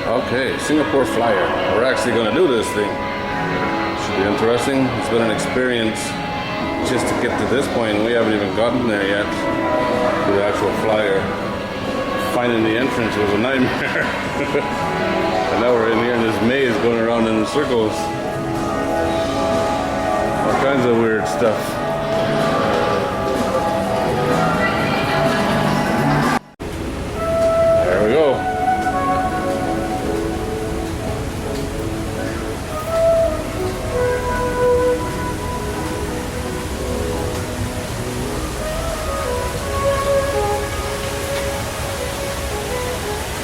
Okay, Singapore Flyer. We're actually going to do this thing. Should be interesting. It's been an experience just to get to this point. We haven't even gotten there yet to the actual flyer. Finding the entrance was a nightmare. And now we're in here in this maze going around in circles. All kinds of weird stuff. There we go.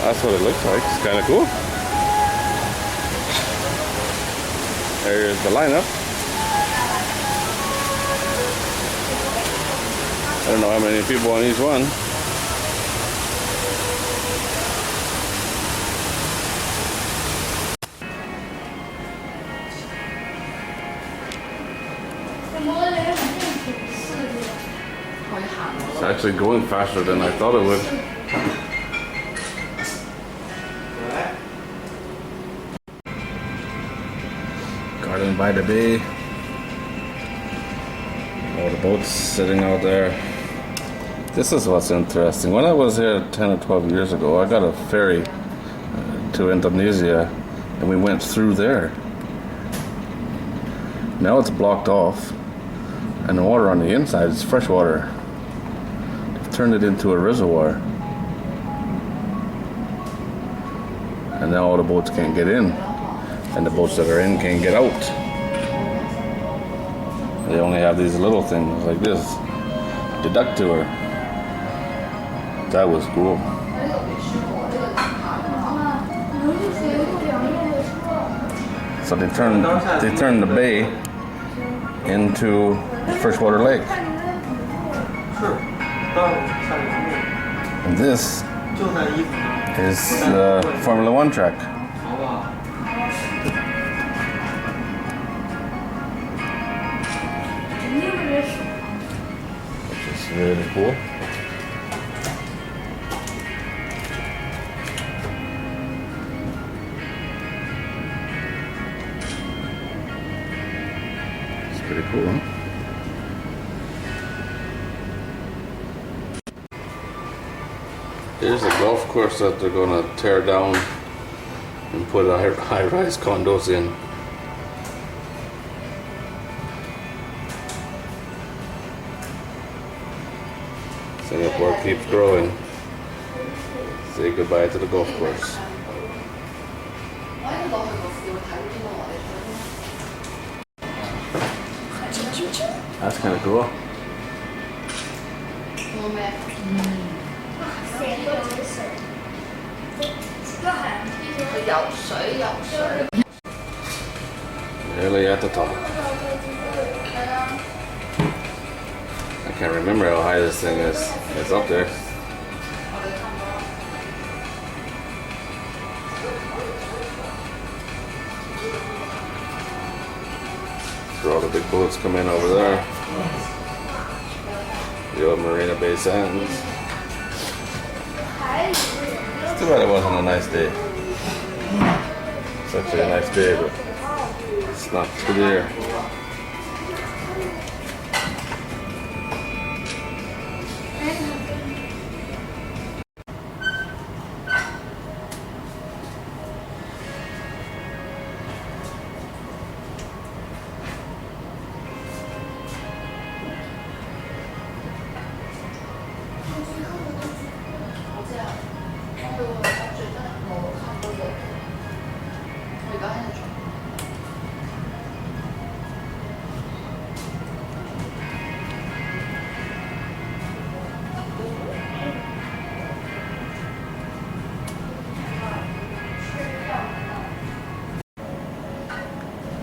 That's what it looks like. It's kind of cool. There's the lineup. I don't know how many people on each one. It's actually going faster than I thought it would. Garden by the Bay. All the boats sitting out there. This is what's interesting. When I was here 10 or 12 years ago, I got a ferry to Indonesia and we went through there. Now it's blocked off and the water on the inside is fresh water. They've turned it into a reservoir. And now all the boats can't get in. And the boats that are in can't get out. They only have these little things like this. The duck tour. That was cool. So they turned the bay into a freshwater lake. And this is the Formula One track. Which is really cool. It's pretty cool, huh? Here's a golf course that they're gonna tear down and put high-rise condos in. Singapore keeps growing. Say goodbye to the golf course. That's kind of cool. Really at the top. I can't remember how high this thing is. It's up there. So all the big boats come in over there. The old Marina Bay Sands. It's too bad it wasn't a nice day. It's actually a nice day, but it's not clear.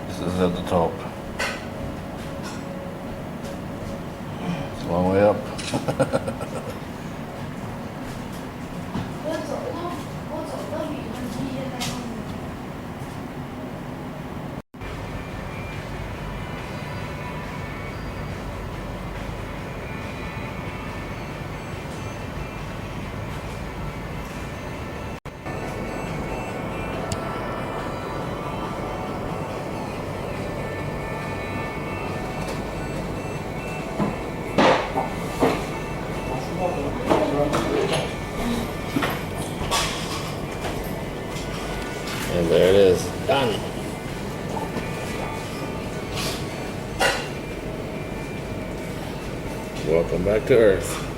This is at the top. It's a long way up. And there it is. Done. Welcome back to Earth.